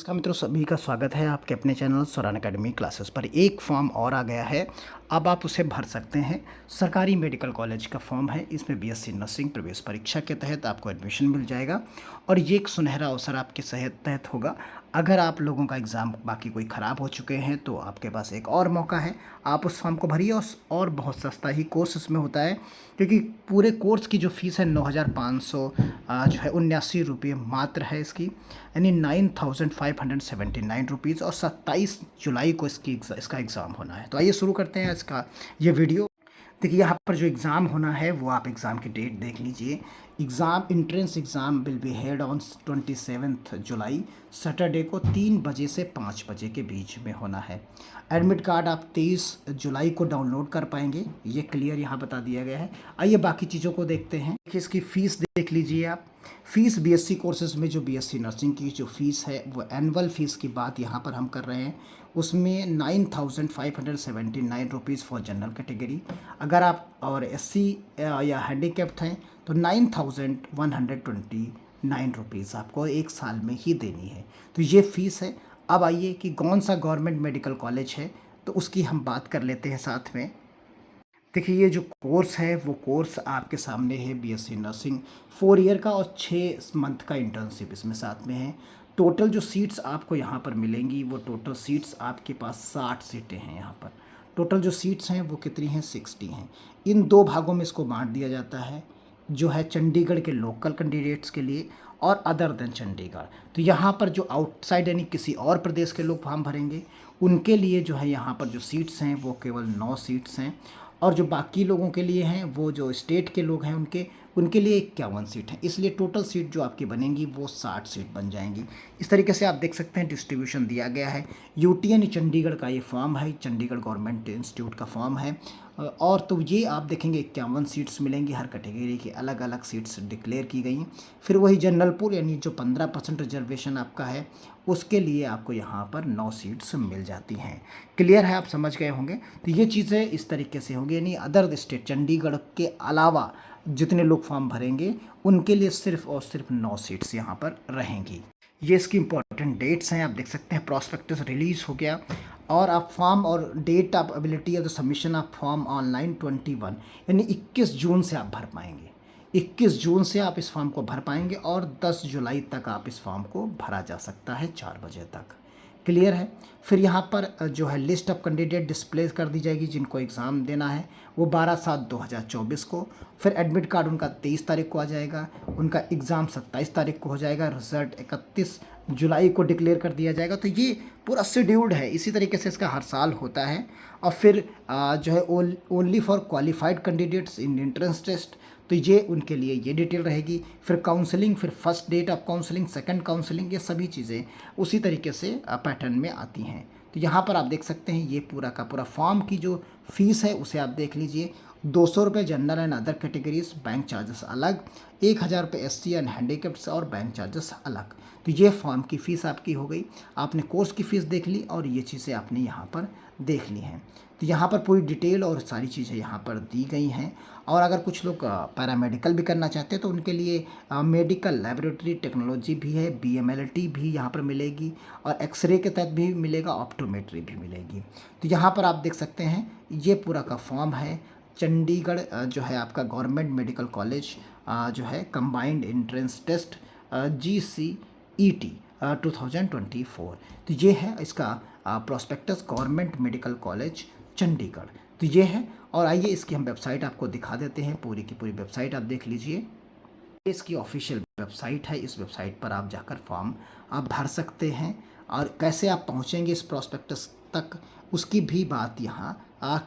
नमस्कार मित्रों, सभी का स्वागत है आपके अपने चैनल स्वरान एकेडमी क्लासेस पर। एक फॉर्म और आ गया है, अब आप उसे भर सकते हैं। सरकारी मेडिकल कॉलेज का फॉर्म है, इसमें बीएससी नर्सिंग प्रवेश परीक्षा के तहत आपको एडमिशन मिल जाएगा और ये एक सुनहरा अवसर आपके तहत होगा। अगर आप लोगों का एग्ज़ाम बाकी कोई ख़राब हो चुके हैं तो आपके पास एक और मौका है, आप उस फॉर्म को भरिए। और बहुत सस्ता ही कोर्स इसमें होता है, क्योंकि पूरे कोर्स की जो फ़ीस है 9,500 जो है 79 रुपये मात्र है इसकी, यानी 9,579 रुपीज़। और 27 जुलाई को इसका एग्ज़ाम होना है। तो आइए शुरू करते हैं इसका ये वीडियो। देखिए, यहाँ पर जो एग्ज़ाम होना है वो आप एग्ज़ाम की डेट देख लीजिए। Entrance exam will be head on 27 July, Saturday को 3 बजे से 5 बजे के बीच में होना है। एडमिट कार्ड आप 23 जुलाई को डाउनलोड कर पाएंगे, ये क्लियर यहाँ बता दिया गया है। आइए बाकी चीज़ों को देखते हैं। देखिए, इसकी फ़ीस देख लीजिए आप। फ़ीस बीएससी कोर्सेज़ में जो बीएससी नर्सिंग की जो फ़ीस है वो एनुअल फ़ीस की बात यहाँ पर हम कर रहे हैं, उसमें 9,579 रुपीज़ फॉर जनरल कैटेगरी। अगर आप और एससी या हैंडीकैप्ड हैं तो 9,129 रुपीज़ आपको एक साल में ही देनी है। तो ये फ़ीस है। अब आइए कि कौन सा गवर्नमेंट मेडिकल कॉलेज है, तो उसकी हम बात कर लेते हैं साथ में। देखिए, ये जो कोर्स है वो कोर्स आपके सामने है, बीएससी नर्सिंग 4 ईयर का और 6 मंथ का इंटर्नशिप इसमें साथ में है। टोटल जो सीट्स आपको यहाँ पर मिलेंगी वो टोटल सीट्स आपके पास 60 सीटें हैं। यहाँ पर टोटल जो सीट्स हैं वो कितनी हैं, 60 हैं। इन दो भागों में इसको बांट दिया जाता है, जो है चंडीगढ़ के लोकल कैंडिडेट्स के लिए और अदर देन चंडीगढ़। तो यहाँ पर जो आउटसाइड यानी किसी और प्रदेश के लोग फॉर्म भरेंगे उनके लिए जो है यहाँ पर जो सीट्स हैं वो केवल 9 सीट्स हैं। और जो बाकी लोगों के लिए हैं, वो जो स्टेट के लोग हैं उनके लिए 51 सीट हैं। इसलिए टोटल सीट जो आपकी बनेंगी वो 60 सीट बन जाएंगी। इस तरीके से आप देख सकते हैं डिस्ट्रीब्यूशन दिया गया है। यूटीएन चंडीगढ़ का ये फॉर्म है, चंडीगढ़ गवर्नमेंट इंस्टीट्यूट का फॉर्म है। और तो ये आप देखेंगे 51 सीट्स मिलेंगी, हर कैटेगरी की अलग अलग सीट्स डिक्लेयर की गई हैं। फिर वही जनरल पूल यानी जो 15% रिजर्वेशन आपका है उसके लिए आपको यहाँ पर 9 सीट्स मिल जाती हैं। क्लियर है, आप समझ गए होंगे। तो ये चीज़ें इस तरीके से होंगी, यानी अदर स्टेट चंडीगढ़ के अलावा जितने लोग फॉर्म भरेंगे उनके लिए सिर्फ और सिर्फ 9 सीट्स यहाँ पर रहेंगी। ये इसकी इंपॉर्टेंट डेट्स हैं, आप देख सकते हैं। प्रॉस्पेक्टस रिलीज़ हो गया और आप फॉर्म और date of ability of the submission of form online 21 यानी 21 जून से आप भर पाएंगे। 21 जून से आप इस फॉर्म को भर पाएंगे और 10 जुलाई तक आप इस फॉर्म को भरा जा सकता है 4 बजे तक। क्लियर है। फिर यहाँ पर जो है लिस्ट ऑफ कैंडिडेट डिस्प्ले कर दी जाएगी जिनको एग्ज़ाम देना है, वो 12/7/2024 को। फिर एडमिट कार्ड उनका 23 तारीख को आ जाएगा, उनका एग्ज़ाम 27 तारीख को हो जाएगा, रिजल्ट 31 जुलाई को डिक्लेयर कर दिया जाएगा। तो ये पूरा शेड्यूल्ड है, इसी तरीके से इसका हर साल होता है। और फिर जो है only for qualified candidates in entrance test, तो ये उनके लिए ये डिटेल रहेगी। फिर काउंसलिंग, फिर first date of counselling, second counselling, ये सभी चीज़ें उसी तरीके से पैटर्न में आती हैं। तो यहाँ पर आप देख सकते हैं ये पूरा का पूरा फॉर्म की जो फीस है उसे आप देख लीजिए। 200 रुपये general and other categories, bank charges अलग। 1,000 रुपये एससी एंड हैंडीकैप्स और बैंक चार्जेस अलग। तो ये फॉर्म की फ़ीस आपकी हो गई। आपने कोर्स की फ़ीस देख ली और ये चीज़ें आपने यहाँ पर देख ली हैं। तो यहाँ पर पूरी डिटेल और सारी चीज़ें यहाँ पर दी गई हैं। और अगर कुछ लोग पैरामेडिकल भी करना चाहते हैं तो उनके लिए मेडिकल लेबोरेटरी टेक्नोलॉजी भी है, बीएमएलटी भी यहाँ पर मिलेगी और एक्सरे के तहत भी मिलेगा, ऑप्टोमेट्री भी मिलेगी। तो यहाँ पर आप देख सकते हैं ये पूरा का फॉर्म है। चंडीगढ़ जो है आपका गवर्नमेंट मेडिकल कॉलेज जो है कंबाइंड एंट्रेंस टेस्ट GCET 2024। तो ये है इसका prospectus, government medical college Chandigarh. तो ये है। और आइए इसकी हम वेबसाइट आपको दिखा देते हैं, पूरी की पूरी वेबसाइट आप देख लीजिए। इसकी ऑफिशियल वेबसाइट है, इस वेबसाइट पर आप जाकर फॉर्म आप भर सकते हैं। और कैसे आप पहुंचेंगे इस प्रोस्पेक्टस तक उसकी भी बात यहाँ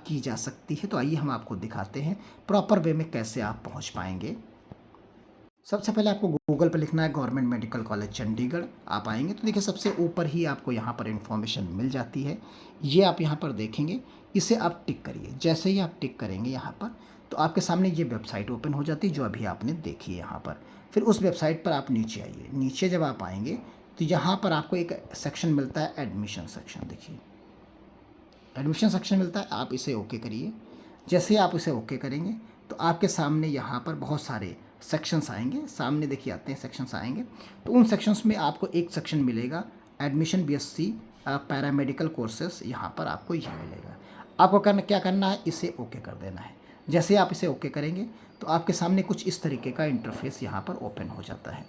की जा सकती है। तो आइए हम आपको दिखाते हैं प्रॉपर वे में कैसे आप पहुँच पाएंगे। सबसे पहले आपको गूगल पर लिखना है गवर्नमेंट मेडिकल कॉलेज चंडीगढ़। आप आएंगे तो देखिए सबसे ऊपर ही आपको यहाँ पर इन्फॉर्मेशन मिल जाती है। ये आप यहाँ पर देखेंगे, इसे आप टिक करिए। जैसे ही आप टिक करेंगे यहाँ पर तो आपके सामने ये वेबसाइट ओपन हो जाती है जो अभी आपने देखी है यहाँ पर। फिर उस वेबसाइट पर आप नीचे आइए। नीचे जब आप आएंगे तो यहाँ पर आपको एक सेक्शन मिलता है एडमिशन सेक्शन। देखिए एडमिशन सेक्शन मिलता है, आप इसे ओके करिए। जैसे आप इसे ओके करेंगे तो आपके सामने यहाँ पर बहुत सारे सेक्शंस आएंगे। सामने देखिए आते हैं सेक्शंस आएंगे, तो उन सेक्शंस में आपको एक सेक्शन मिलेगा एडमिशन बीएससी पैरामेडिकल कोर्सेस, यहाँ पर आपको ये मिलेगा। आपको क्या करना है, इसे ओके कर देना है। जैसे आप इसे ओके करेंगे तो आपके सामने कुछ इस तरीके का इंटरफेस यहाँ पर ओपन हो जाता है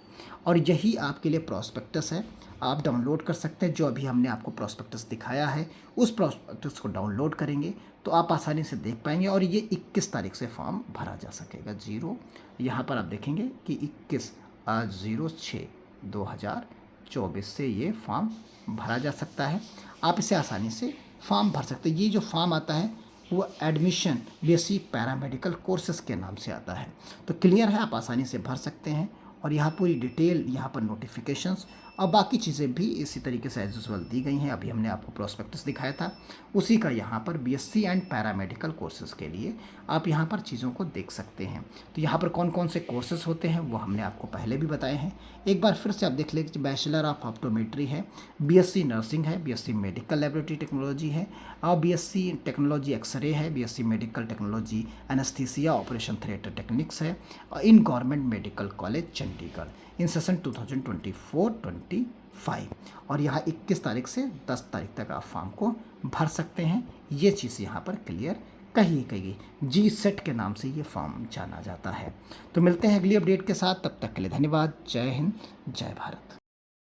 और यही आपके लिए प्रॉस्पेक्टस है। आप डाउनलोड कर सकते हैं। जो अभी हमने आपको प्रॉस्पेक्टस दिखाया है उस प्रॉस्पेक्टस को डाउनलोड करेंगे तो आप आसानी से देख पाएंगे और ये 21 तारीख से फॉर्म भरा जा सकेगा। यहाँ पर आप देखेंगे कि 21/06/2024 से ये फॉर्म भरा जा सकता है। आप इसे आसानी से फॉर्म भर सकते हैं। ये जो फॉर्म आता है वो एडमिशन बीएससी पैरामेडिकल कोर्सेज के नाम से आता है। तो क्लियर है, आप आसानी से भर सकते हैं और यहाँ पूरी डिटेल, यहाँ पर नोटिफिकेशंस और बाकी चीज़ें भी इसी तरीके से एज यूजुअल दी गई हैं। अभी हमने आपको प्रोस्पेक्टस दिखाया था उसी का यहाँ पर बीएससी एंड पैरामेडिकल कोर्सेज़ के लिए आप यहाँ पर चीज़ों को देख सकते हैं। तो यहाँ पर कौन कौन से कोर्सेज होते हैं वो हमने आपको पहले भी बताए हैं। एक बार फिर से आप देख लीजिए, बैचलर ऑफ ऑप्टोमेट्री है, बीएससी नर्सिंग है, बीएससी मेडिकल लेबोरेटरी टेक्नोलॉजी है और बीएससी टेक्नोलॉजी एक्सरे है, BSc medical technology anaesthesia operation theatre techniques है और in government medical college Chandigarh in session 2024-25 और यहाँ 21 तारीख से 10 तारीख तक आप फॉर्म को भर सकते हैं। ये चीज़ यहाँ पर क्लियर कही गई। जी सेट के नाम से ये फॉर्म जाना जाता है। तो मिलते हैं अगली अपडेट के साथ, तब तक के लिए धन्यवाद। जय हिंद, जय भारत।